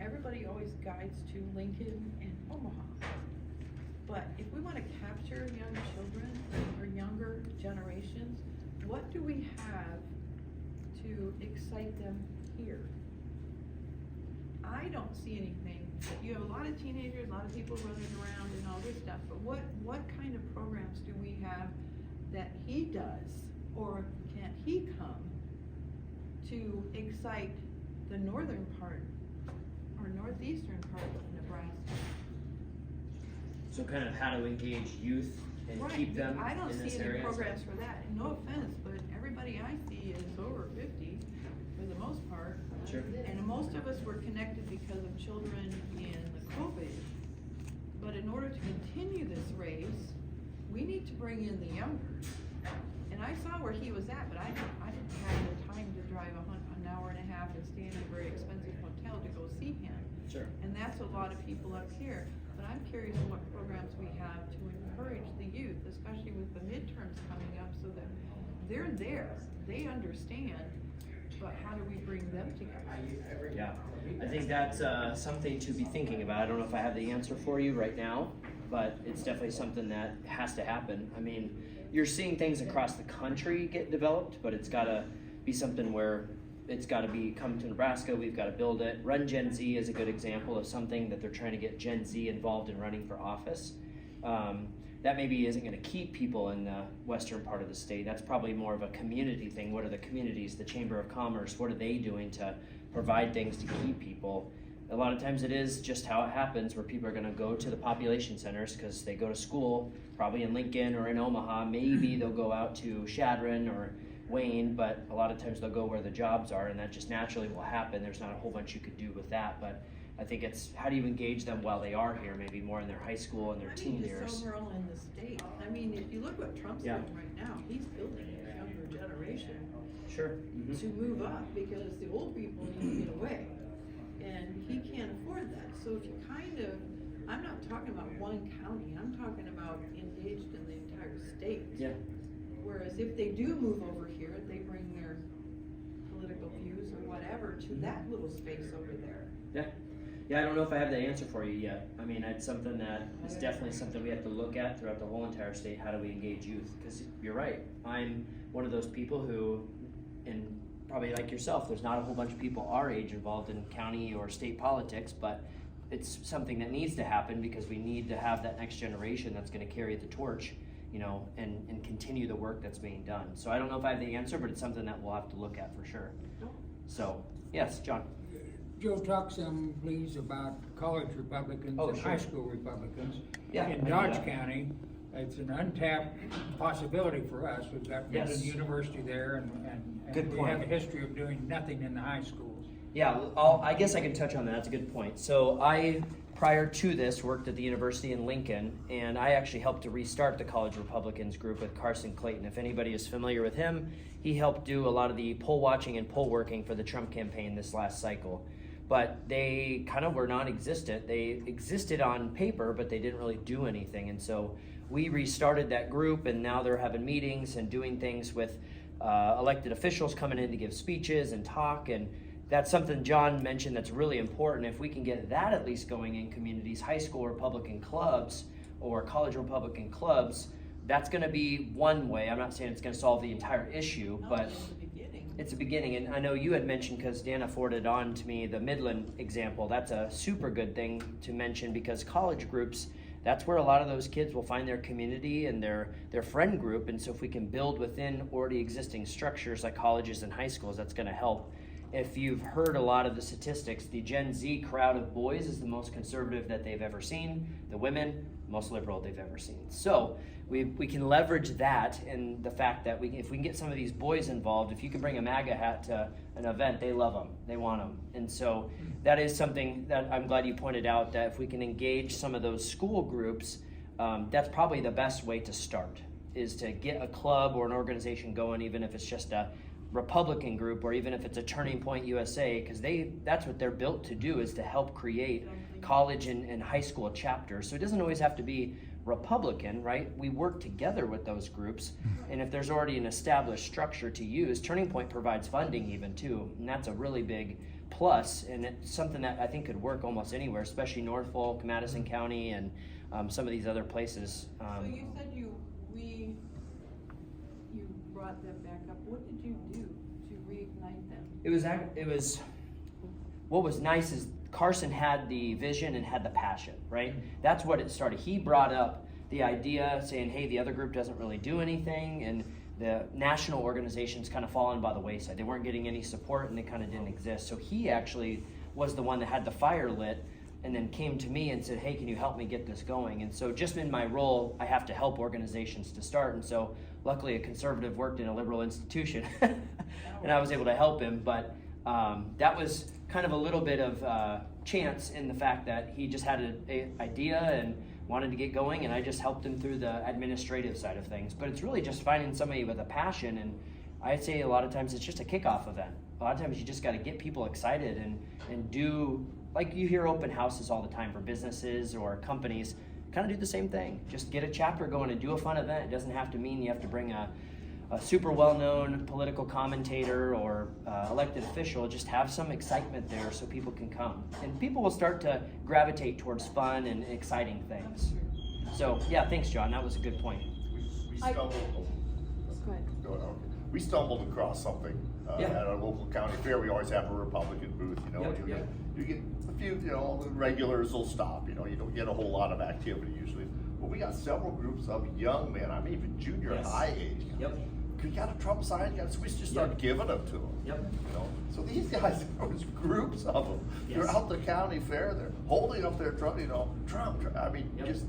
everybody always guides to Lincoln and Omaha. But if we want to capture young children or younger generations, what do we have to excite them here? I don't see anything. You have a lot of teenagers, a lot of people running around and all this stuff, but what kind of programs do we have that he does, or can't he come to excite the northern part or northeastern part of Nebraska? So kind of how to engage youth and keep them I don't in this see any area. programs for that. And no offense, but everybody I see is over 50 for the most part. Sure. And most of us were connected because of children in the COVID. But in order to continue this race, we need to bring in the younger. And I saw where he was at, but I didn't have the time to drive an hour and a half and stay in a very expensive hotel to go see him. Sure. And that's a lot of people up here. But I'm curious what programs we have to encourage the youth, especially with the midterms coming up, so that they're there, they understand, but how do we bring them together? Yeah, I think that's something to be thinking about. I don't know if I have the answer for you right now, but it's definitely something that has to happen. I mean, you're seeing things across the country get developed, but it's got to be something where it's got to be come to Nebraska. We've got to build it. Run Gen Z is a good example of something that they're trying to get Gen Z involved in running for office. That maybe isn't going to keep people in the western part of the state. That's probably more of a community thing. What are the communities, the Chamber of Commerce, what are they doing to provide things to keep people? A lot of times it is just how it happens, where people are going to go to the population centers because they go to school, probably in Lincoln or in Omaha. Maybe they'll go out to Chadron or Wayne, but a lot of times they'll go where the jobs are, and that just naturally will happen. There's not a whole bunch you could do with that, but I think it's how do you engage them while they are here, maybe more in their high school and their teen years. Just overall in the state. I mean, if you look what Trump's doing right now, he's building a younger generation. Sure. To move up, because the old people need to get away, and he can't afford that. So if you I'm not talking about one county, I'm talking about engaged in the entire state. Yeah. Whereas if they do move over here, they bring their political views or whatever to that little space over there. Yeah. Yeah, I don't know if I have the answer for you yet. I mean, it's something that is definitely something we have to look at throughout the whole entire state. How do we engage youth? Because you're right. I'm one of those people who, and probably like yourself, there's not a whole bunch of people our age involved in county or state politics, but it's something that needs to happen because we need to have that next generation that's going to carry the torch, you know, and continue the work that's being done. So I don't know if I have the answer, but it's something that we'll have to look at for sure. So, yes, John. Joe, talk some, please, about college Republicans and sure. high school Republicans. Yeah, in Dodge County, it's an untapped possibility for us. We've got Midland University there, and Good we point. have a history of doing nothing in the high schools. Yeah, I guess I can touch on that. That's a good point. So I, prior to this, worked at the university in Lincoln, and I actually helped to restart the College Republicans group with Carson Clayton. If anybody is familiar with him, he helped do a lot of the poll watching and poll working for the Trump campaign this last cycle. But they kind of were non-existent. They existed on paper, but they didn't really do anything. And so we restarted that group, and now they're having meetings and doing things with elected officials coming in to give speeches and talk. And that's something John mentioned that's really important. If we can get that at least going in communities, high school Republican clubs or college Republican clubs, that's going to be one way. I'm not saying it's going to solve the entire issue, but it's a beginning. And I know you had mentioned, because Dana forwarded on to me, the Midland example. That's a super good thing to mention, because college groups, that's where a lot of those kids will find their community and their friend group. And so if we can build within already existing structures like colleges and high schools, that's going to help. If you've heard a lot of the statistics, the Gen Z crowd of boys is the most conservative that they've ever seen. The women, most liberal they've ever seen. So we can leverage that, and the fact that if we can get some of these boys involved, if you can bring a MAGA hat to an event, they love them, they want them. And so that is something that I'm glad you pointed out, that if we can engage some of those school groups, that's probably the best way to start, is to get a club or an organization going, even if it's just a Republican group, or even if it's a Turning Point USA, because that's what they're built to do, is to help create college and high school chapters. So it doesn't always have to be Republican, right? We work together with those groups, and if there's already an established structure to use, Turning Point provides funding even too, and that's a really big plus, and it's something that I think could work almost anywhere, especially Norfolk, Madison County, and some of these other places. So you said you brought them back up. What did you do to reignite them? It was what was nice is Carson had the vision and had the passion, right? That's what it started. He brought up the idea saying, hey, the other group doesn't really do anything, and the national organizations kind of fallen by the wayside. They weren't getting any support, and they kind of didn't exist. So he actually was the one that had the fire lit, and then came to me and said, hey, can you help me get this going? And so just in my role, I have to help organizations to start. And so luckily a conservative worked in a liberal institution and I was able to help him. But that was kind of a little bit of chance in the fact that he just had an idea and wanted to get going, and I just helped him through the administrative side of things. But it's really just finding somebody with a passion, and I'd say a lot of times it's just a kickoff event. A lot of times you just got to get people excited and do, like you hear open houses all the time for businesses or companies, kind of do the same thing. Just get a chapter going and do a fun event. It doesn't have to mean you have to bring a super well-known political commentator or elected official. Just have some excitement there so people can come. And people will start to gravitate towards fun and exciting things. So yeah, thanks, John. That was a good point. We stumbled. Go ahead. We stumbled across something at our local county fair. We always have a Republican booth, you know. Yep. You get a few, you know, the regulars will stop. You know, you don't get a whole lot of activity usually. But we got several groups of young men. I mean, even junior high age. Yep. You got a Trump sign, so we just started giving them to them. Yep. You know, so these guys, there was groups of them. Yes. They're out the county fair. They're holding up their Trump. You know, Trump. I mean, just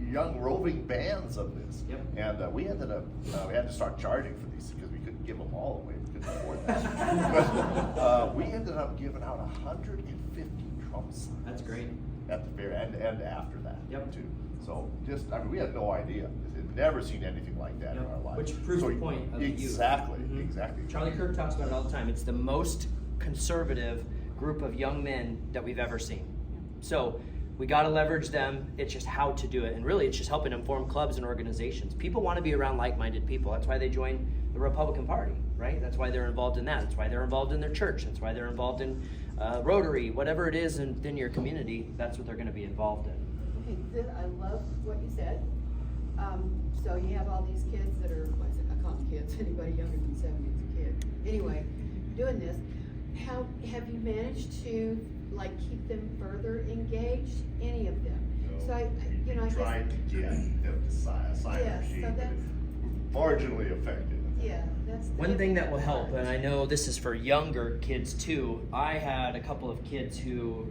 young roving bands of this. Yep. And we ended up we had to start charging for these because we couldn't give them all away. We couldn't afford that. But we ended up giving out 150 Trump signs. That's great. At the fair and after that too. So I mean, we had no idea. We'd never seen anything like that in our life. Which proves the point of the youth. Exactly, exactly. Charlie Kirk talks about it all the time. It's the most conservative group of young men that we've ever seen. So we got to leverage them. It's just how to do it. And really, it's just helping them form clubs and organizations. People want to be around like-minded people. That's why they join the Republican Party, right? That's why they're involved in that. That's why they're involved in their church. That's why they're involved in Rotary, whatever it is in your community, that's what they're going to be involved in. Okay, I love what you said. So you have all these kids that are, I call them kids, anybody younger than 70 is a kid. Anyway, doing this, how have you managed to keep them further engaged? Any of them? So I guess. Tried to get them to sign a machine, so but that's marginally effective. Yeah, that's one thing that will help, and I know this is for younger kids too. I had a couple of kids who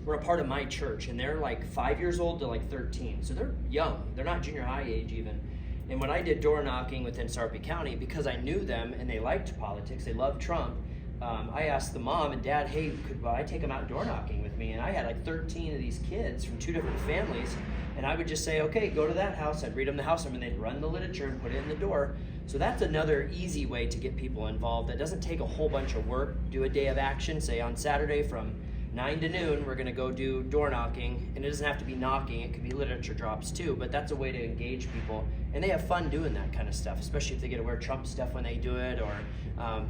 were a part of my church, and they're 5 years old to 13, so they're young. They're not junior high age even. And when I did door knocking within Sarpy County, because I knew them and they liked politics, they loved Trump, I asked the mom and dad, hey, could I take them out door knocking with me? And I had 13 of these kids from 2 different families, and I would just say, okay, go to that house. I'd read them the house number, and they'd run the literature and put it in the door. So that's another easy way to get people involved. That doesn't take a whole bunch of work. Do a day of action, say on Saturday from 9 to noon, we're gonna go do door knocking. And it doesn't have to be knocking, it could be literature drops too, but that's a way to engage people. And they have fun doing that kind of stuff, especially if they get to wear Trump stuff when they do it, or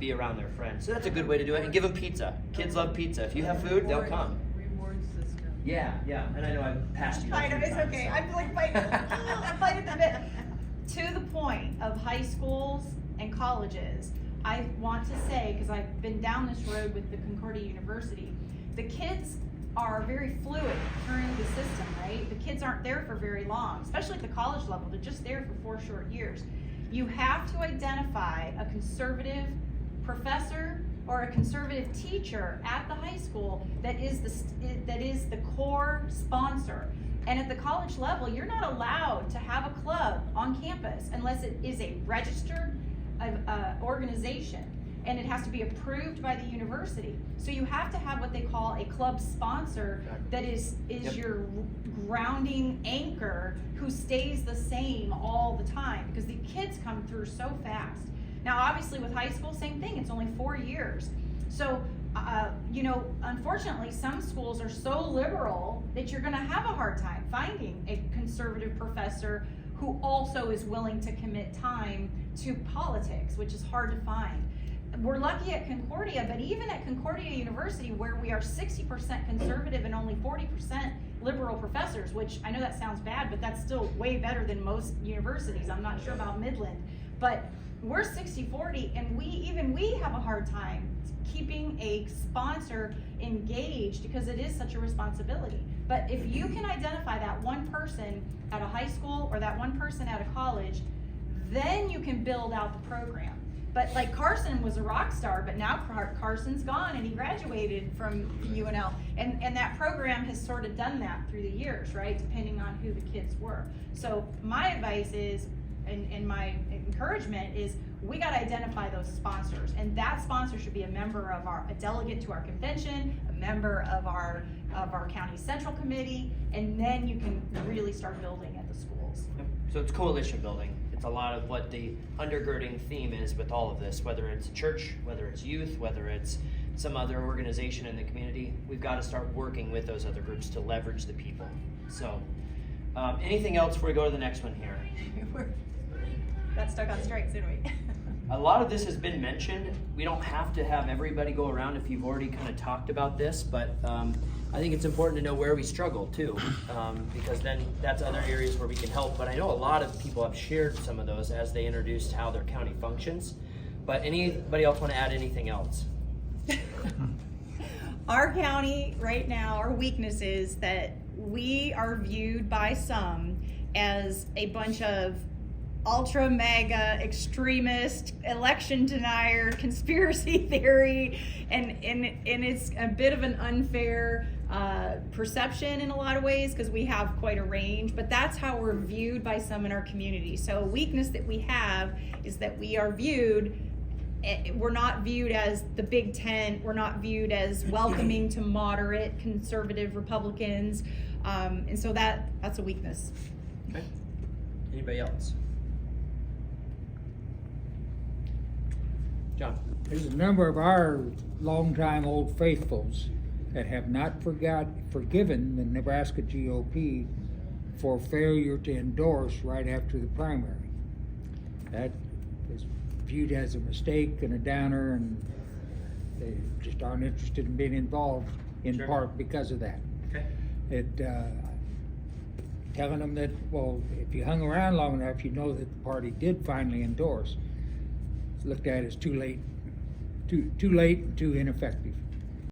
be around their friends. So that's a good way to do it. And give them pizza. Kids love pizza. If you have food, they'll come. Reward system. Yeah, and I know I've passed you. I know, it's times, okay. so. I'm I'm fighting the bit. To the point of high schools and colleges, I want to say, because I've been down this road with the Concordia University, the kids are very fluid through the system, right? The kids aren't there for very long, especially at the college level. They're just there for 4 short years. You have to identify a conservative professor or a conservative teacher at the high school that is the core sponsor. And at the college level, you're not allowed to have a club on campus unless it is a registered organization, and it has to be approved by the university. So you have to have what they call a club sponsor that is your grounding anchor who stays the same all the time, because the kids come through so fast. Now, obviously with high school, same thing, it's only 4 years. So unfortunately, some schools are so liberal that you're going to have a hard time finding a conservative professor who also is willing to commit time to politics, which is hard to find. we're lucky at Concordia, but even at Concordia University, where we are 60% conservative and only 40% liberal professors, which I know that sounds bad, but that's still way better than most universities. I'm not sure about Midland, but we're 60-40, and we have a hard time keeping a sponsor engaged because it is such a responsibility. But if you can identify that one person at a high school or that one person at a college, then you can build out the program. But like Carson was a rock star, but now Carson's gone and he graduated from UNL. And that program has sort of done that through the years, right? Depending on who the kids were. So my advice is, and my encouragement is, we got to identify those sponsors, and that sponsor should be a member of a delegate to our convention, a member of our county central committee, and then you can really start building at the schools. So it's coalition building. It's a lot of what the undergirding theme is with all of this, whether it's a church, whether it's youth, whether it's some other organization in the community. We've got to start working with those other groups to leverage the people. So anything else before we go to the next one here? Got stuck on strikes, didn't we? A lot of this has been mentioned. We don't have to have everybody go around if you've already kind of talked about this, but I think it's important to know where we struggle too, because then that's other areas where we can help. But I know a lot of people have shared some of those as they introduced how their county functions. But anybody else want to add anything else? Our county right now, our weakness is that we are viewed by some as a bunch of ultra mega extremist, election denier, conspiracy theory, and it's a bit of an unfair perception in a lot of ways because we have quite a range, but that's how we're viewed by some in our community. So a weakness that we have is that we are viewed, we're not viewed as the big tent, we're not viewed as welcoming to moderate conservative Republicans, and so that's a weakness. Okay. Anybody else? John. There's a number of our longtime old faithfuls that have not forgiven the Nebraska GOP for failure to endorse right after the primary. That is viewed as a mistake and a downer, and they just aren't interested in being involved in Sure. part because of that. Okay. Telling them that, well, if you hung around long enough, you know that the party did finally endorse. It's looked at as too late and too ineffective.